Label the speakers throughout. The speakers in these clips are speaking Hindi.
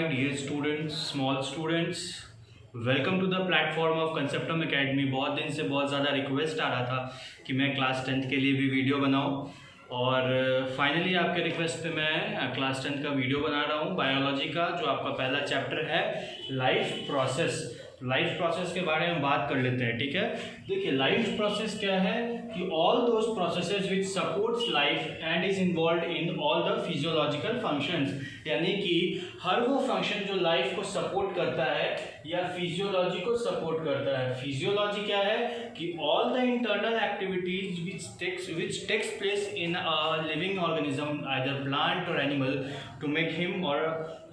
Speaker 1: dear students, small students, welcome to the platform of Conceptum Academy. बहुत दिन से बहुत ज़्यादा रिक्वेस्ट आ रहा था कि मैं क्लास 10th के लिए भी वीडियो बनाऊं और फाइनली आपके रिक्वेस्ट पे मैं क्लास 10th का वीडियो बना रहा हूं बायोलॉजी का, जो आपका पहला चैप्टर है लाइफ प्रोसेस। लाइफ प्रोसेस के बारे में बात कर लेते हैं, ठीक है। देखिए लाइफ प्रोसेस क्या है कि all those processes which supports life and is involve in all the physiological functions, यानी कि हर वो फंक्शन जो लाइफ को सपोर्ट करता है या फिजियोलॉजी को सपोर्ट करता है। फिजियोलॉजी क्या है कि all the internal activities which takes place in a living organism either plant or animal to make him or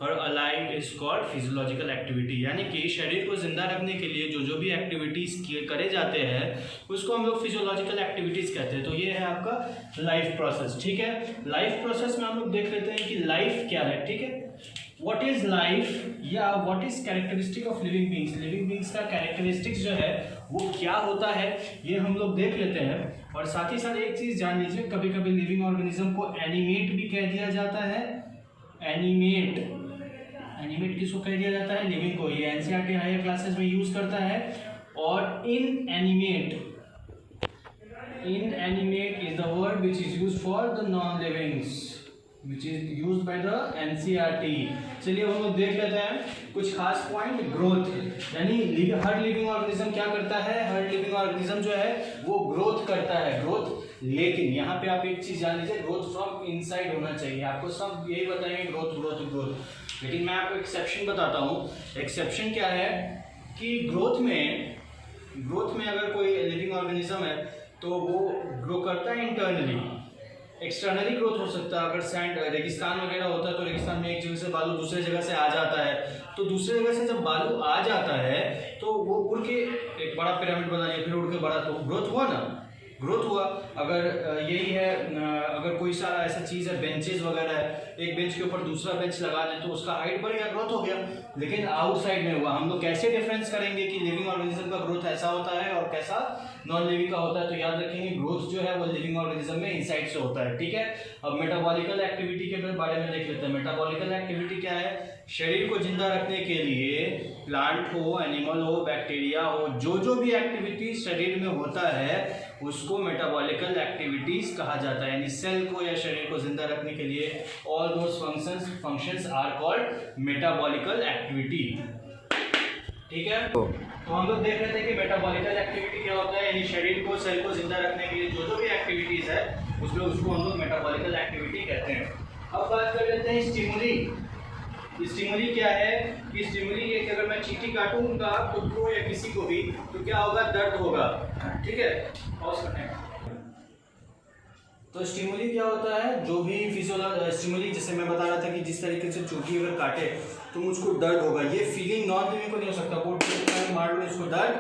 Speaker 1: her alive is called physiological activity, यानी कि शरीर को जिंदा रखने के लिए जो भी एक्टिविटीज करे जाते हैं उसको हम लोग फिजियोलॉजिकल एक्टिविटीज कहते हैं। तो ये है आपका लाइफ प्रोसेस, ठीक है। लाइफ प्रोसेस में हम लोग देख लेते हैं कि लाइफ क्या है, ठीक है। व्हाट इज लाइफ या what is characteristic of living beings. Living beings का कैरेक्टरिस्टिक्स जो है वो क्या होता है ये हम लोग देख लेते हैं। और साथ ही साथ एक चीज जान लीजिए, कभी कभी लिविंग ऑर्गेनिज्म को एनिमेट भी कह दिया जाता है। एनिमेट किसको कह दिया जाता है? लिविंग को। ये एनसीईआरटी हायर क्लासेस में यूज करता है। और inanimate is the word which is used for the non livings, which is used by the NCERT. चलिए हम लोग देख लेते हैं कुछ खास पॉइंट। ग्रोथ, यानी हर लिविंग ऑर्गेनिज्म क्या करता है? हर लिविंग ऑर्गेनिज्म जो है वो ग्रोथ करता है, ग्रोथ। लेकिन यहाँ पे आप एक चीज जान लीजिए, ग्रोथ फ्रॉम इनसाइड होना चाहिए। आपको सब यही बताएंगे ग्रोथ ग्रोथ ग्रोथ, लेकिन मैं आपको एक्सेप्शन बताता हूँ। एक्सेप्शन क्या है कि ग्रोथ में अगर कोई लिविंग ऑर्गेनिज्म है तो वो ग्रो करता है इंटरनली, एक्सटर्नली ग्रोथ हो सकता है। अगर सैंड रेगिस्तान वगैरह होता है तो रेगिस्तान में एक जगह से बालू दूसरे जगह से आ जाता है, तो दूसरे जगह से जब बालू आ जाता है तो वो उड़ के एक बड़ा पिरामिड बना लिया, फिर उड़ के बड़ा, तो ग्रोथ हुआ ना, ग्रोथ हुआ। अगर यही है, अगर कोई सारा ऐसा चीज़ है, बेंचेस वगैरह है, एक बेंच के ऊपर दूसरा बेंच लगा दें तो उसका हाइट बढ़ गया, ग्रोथ हो गया। लेकिन आउटसाइड में हुआ। हम लोग कैसे डिफरेंस करेंगे कि लिविंग ऑर्गेनिज्म का ग्रोथ ऐसा होता है और कैसा नॉन लिविंग का होता है? तो याद रखेंगे ग्रोथ जो है वो लिविंग ऑर्गेनिज्म में इनसाइड से होता है, ठीक है। अब मेटाबॉलिकल एक्टिविटी के बारे में देख लेते हैं। मेटाबॉलिकल एक्टिविटी क्या है? शरीर को जिंदा रखने के लिए प्लांट हो, एनिमल हो, बैक्टीरिया हो, जो भी एक्टिविटीज शरीर में होता है उसको मेटाबॉलिकल एक्टिविटीज कहा जाता है। यानी सेल को या शरीर को जिंदा रखने के लिए all those functions are called metabolical activity, ठीक है। तो हम लोग देख रहे थे कि मेटाबॉलिकल एक्टिविटी क्या होता है, यानी शरीर को, सेल को जिंदा रखने के लिए जो भी एक्टिविटीज है उसमें उसको हम लोग मेटाबॉलिकल एक्टिविटी कहते हैं। अब बात कर लेते हैं स्टिमुली। स्टिमुली क्या है कि स्टिमुली ये कि अगर मैं चींटी काटूंगा खुद को या किसी को भी तो क्या होगा? दर्द होगा, ठीक है। पॉज करते हैं। तो स्टिमुली क्या होता है? जो भी स्टिमुली, जैसे मैं बता रहा था कि जिस तरीके से चोटी अगर काटे तो मुझको दर्द होगा, ये फीलिंग नॉन लिविंग को नहीं हो सकता। कोट मार लो इसको दर्द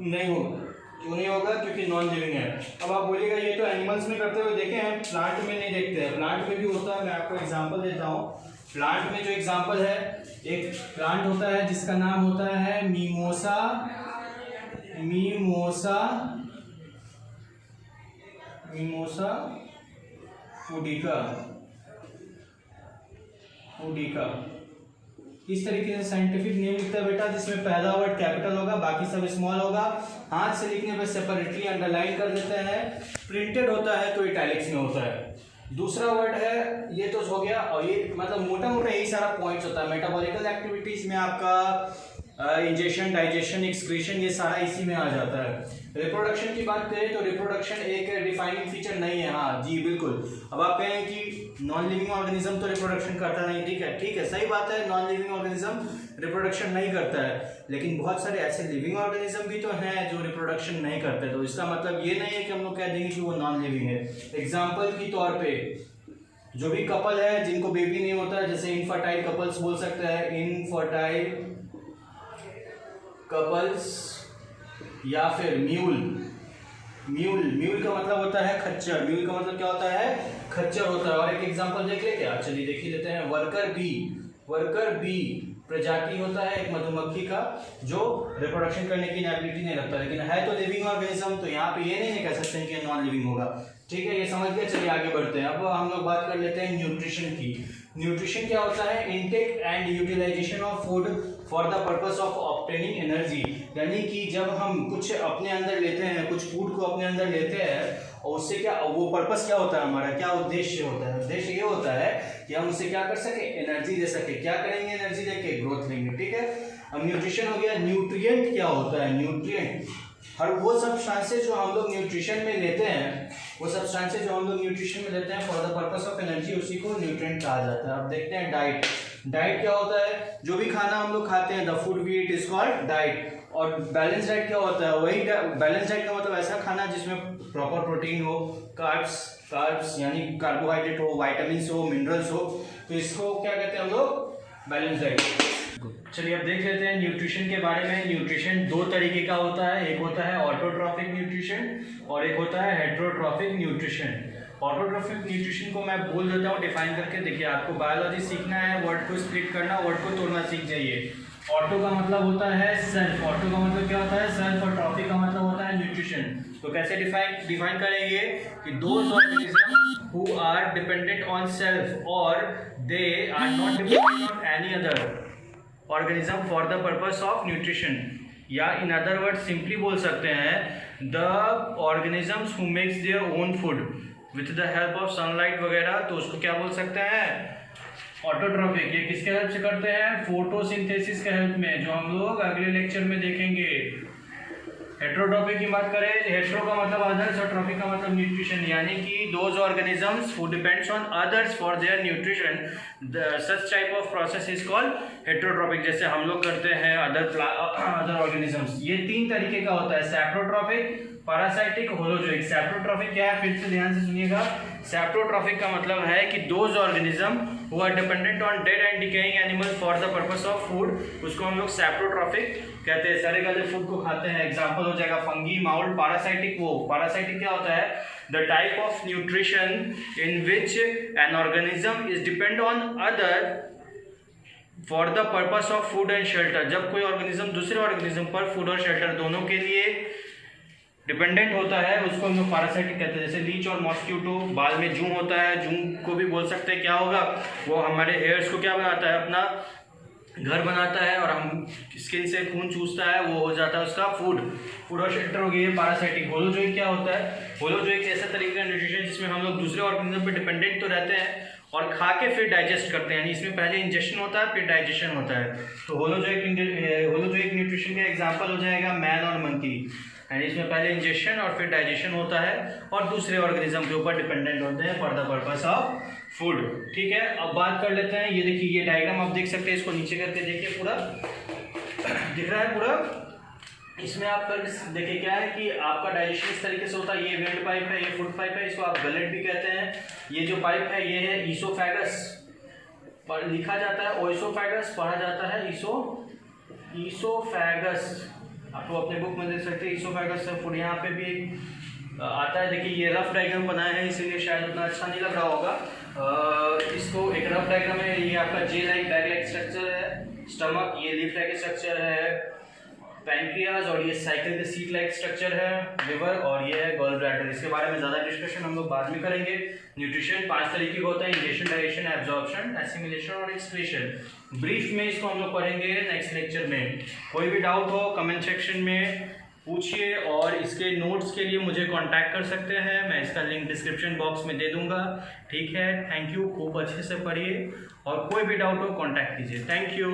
Speaker 1: नहीं होगा। क्यों नहीं होगा? क्योंकि नॉन लिविंग है। अब आप बोलिएगा ये तो एनिमल्स में करते हुए देखे हैं, प्लांट में नहीं देखते हैं। प्लांट में भी होता है, मैं आपको एग्जाम्पल देता हूँ। प्लांट में जो एग्जाम्पल है, एक प्लांट होता है जिसका नाम होता है मीमोसा पुडिका। इस तरीके से साइंटिफिक नेम लिखता है बेटा, जिसमें पहला वर्ड कैपिटल होगा, बाकी सब स्मॉल होगा। हाथ से लिखने पर सेपरेटली अंडरलाइन कर देते हैं। प्रिंटेड होता है तो इटैलिक्स में होता है। दूसरा वर्ड है, ये तो हो गया। और ये मतलब मोटा मोटा यही सारा पॉइंट्स होता है। मेटाबॉलिकल एक्टिविटीज में आपका इंजेक्शन, डाइजेशन, एक्सक्रीशन, ये सारा इसी में आ जाता है। रिप्रोडक्शन की बात करें तो रिप्रोडक्शन एक डिफाइनिंग फीचर नहीं है। हाँ जी बिल्कुल। अब आप कहें कि नॉन लिविंग ऑर्गेनिज्म तो रिप्रोडक्शन करता नहीं, ठीक है, सही बात है, नॉन लिविंग ऑर्गेनिज्म रिप्रोडक्शन नहीं करता है। लेकिन बहुत सारे ऐसे लिविंग ऑर्गेनिज्म भी तो हैं जो रिप्रोडक्शन नहीं करते। तो इसका मतलब ये नहीं है कि हम लोग कह देंगे कि वो नॉन लिविंग है। एग्जाम्पल के तौर पे जो भी कपल है जिनको बेबी नहीं होता है, जैसे इनफर्टाइल कपल्स बोल सकते हैं, इनफर्टाइल कपल्स, या फिर म्यूल का मतलब होता है खच्चर। म्यूल का मतलब क्या होता है? खच्चर होता है। और एक एग्जांपल देख ले क्या? चलिए देख ही लेते हैं। वर्कर बी प्रजाति होता है एक मधुमक्खी का जो रिप्रोडक्शन करने की एबिलिटी नहीं रखता, लेकिन है तो लिविंग ऑर्गेनिज्म। तो यहाँ पे ये नहीं कह सकते कि नॉन लिविंग होगा, ठीक है, ये समझ गए। चलिए आगे बढ़ते हैं। अब हम लोग बात कर लेते हैं न्यूट्रिशन की। न्यूट्रिशन क्या होता है? Intake and utilisation of food for the purpose of obtaining energy, यानी कि जब हम कुछ अपने अंदर लेते हैं, कुछ फूड को अपने अंदर लेते हैं और उससे क्या वो पर्पस क्या होता है हमारा, क्या उद्देश्य होता है? उद्देश्य ये होता है कि हम उससे क्या कर सके, एनर्जी दे सके। क्या करेंगे एनर्जी देके? ग्रोथ लेंगे, ठीक है। अब न्यूट्रिशन हो गया। न्यूट्रिएंट क्या होता है? न्यूट्रिएंट हर वो सब्सटेंसेस जो हम लोग न्यूट्रिशन में लेते हैं, वो सब्सटेंसेस जो हम लोग न्यूट्रिशन में लेते हैं for the purpose of energy, उसी को न्यूट्रिएंट कहा जाता है। अब देखते हैं डाइट। डाइट क्या होता है? जो भी खाना हम लोग खाते हैं, the food we eat is called diet. और बैलेंस डाइट क्या होता है? वही बैलेंस डाइट का मतलब ऐसा खाना जिसमें प्रॉपर प्रोटीन हो, कार्ब्स यानी कार्बोहाइड्रेट हो, वाइटामिन हो, मिनरल्स हो, तो इसको क्या कहते हैं हम लोग? Balance diet. चलिए अब देख लेते हैं न्यूट्रिशन के बारे में। न्यूट्रिशन दो तरीके का होता है, एक होता है ऑटोट्रॉफिक न्यूट्रिशन और एक होता है हेटेरोट्रॉफिक न्यूट्रिशन। ऑटोट्रॉफिक न्यूट्रिशन को मैं बोल देता हूँ डिफाइन करके। देखिए, आपको बायोलॉजी सीखना है, वर्ड को स्प्लिट करना, वर्ड को तोड़ना सीख जाइए। ऑटो का मतलब होता है सेल्फ, ऑटो का मतलब क्या होता है? सेल्फ, और ट्रॉफिक का मतलब होता है न्यूट्रिशन। तो कैसे डिफाइन करेंगे कि those organism who are dependent on self और they are not dependent on any other organism for the purpose of nutrition, या in other words सिंपली बोल सकते हैं the organisms who makes their own food with the help of sunlight वगैरह, तो उसको क्या बोल सकते हैं? ऑटोट्रॉफिक। ये किसके हेल्प से करते हैं? फोटोसिंथेसिस के हेल्प में, जो हम लोग अगले लेक्चर में देखेंगे। हेटेरोट्रॉफिक की बात करें, हेटेरो का मतलब अदर्स और ट्रॉफिक का मतलब न्यूट्रिशन, यानी कि those organisms who depends on others for their nutrition, such type of process is called heterotrophic, जैसे हम लोग करते हैं अदर ऑर्गेनिजम्स। ये तीन तरीके का होता है, सैप्रोट्रॉफिक, पैरासाइटिक, होलोजोइक। सैप्रोट्रॉफिक क्या है? फिर से ध्यान से सुनिएगा। सैप्रोट्रॉफिक का मतलब है कि those organism who are dependent on dead and decaying animal for the purpose of food, उसको हम लोग सैप्रोट्रॉफिक कहते हैं। सारे का जो फूड को खाते हैं, एग्जांपल हो जाएगा फंगी, माउल्ट। पैरासाइटिक पैरासाइटिक क्या होता है? The type of nutrition in which an organism is depend on other for the purpose of food and shelter. जब कोई ऑर्गेनिज्म दूसरे ऑर्गेनिज्म पर फूड और शेल्टर दोनों के लिए डिपेंडेंट होता है, उसको हम लोग पैरासाइटिक कहते हैं। जैसे लीच और मॉस्किटो, बाल में जूं होता है, जूं को भी बोल सकते हैं। क्या होगा? वो हमारे हेयर्स को क्या बनाता है? अपना घर बनाता है, और हम स्किन से खून चूसता है, वो हो जाता है उसका फूड और शेल्टर हो गई है पैरासाइटिक। होलोजोइक क्या होता है? होलोजोइक ऐसा तरीके का न्यूट्रिशन जिसमें हम लोग दूसरे ऑर्गेनिज्म पे डिपेंडेंट तो रहते हैं और खा के फिर डाइजेस्ट करते हैं, यानी इसमें पहले इंजेक्शन होता है फिर डाइजेशन होता है। तो होलोजोइक न्यूट्रिशन का एग्जांपल हो जाएगा मैन और मंकी, यानी इसमें पहले इंजेक्शन और फिर डाइजेशन होता है और दूसरे ऑर्गेनिज्म के ऊपर डिपेंडेंट होते हैं for the purpose of food. ठीक है, अब बात कर लेते हैं। ये देखिए, ये डायग्राम आप देख सकते हैं, इसको नीचे करके देखिए, पूरा दिख रहा है पूरा। इसमें आप कर देखिए क्या है कि आपका डाइजेशन इस तरीके से होता है। ये वेंट पाइप है, ये फूड पाइप है, इसको आप गलेट भी कहते हैं। ये जो पाइप है ये है ईसोफेगस, पर लिखा जाता है ओइसोफेगस, पढ़ा जाता है ईसोफेगस। आप तो अपने बुक में देख सकते हैं ईसोफेगस से फूड। यहाँ पे भी आता है। देखिए, ये रफ डायग्राम बनाया है, इसीलिए शायद उतना अच्छा नहीं लग रहा होगा। इसको एक रफ डायग्राम है। ये आपका जे लाइक बैग लाइक स्ट्रक्चर है, स्टमक, ये लीफ लाइक स्ट्रक्चर है, पैंक्रियाज, और ये साइकिल के सीट लाइक स्ट्रक्चर है, लिवर, और ये है गॉल ब्लैडर। इसके बारे में ज़्यादा डिस्कशन हम लोग बाद में करेंगे। न्यूट्रिशन 5 तरीके का होता है, इंजेक्शन, डाइजेशन, एब्जॉर्प्शन, एसिमिलेशन और एक्सक्रीशन। ब्रीफ में इसको हम लोग पढ़ेंगे नेक्स्ट लेक्चर में। कोई भी डाउट हो कमेंट सेक्शन में पूछिए, और इसके नोट्स के लिए मुझे कांटेक्ट कर सकते हैं, मैं इसका लिंक डिस्क्रिप्शन बॉक्स में दे दूंगा। ठीक है, थैंक यू, खूब अच्छे से पढ़िए, और कोई भी डाउट हो कांटेक्ट कीजिए। Thank you.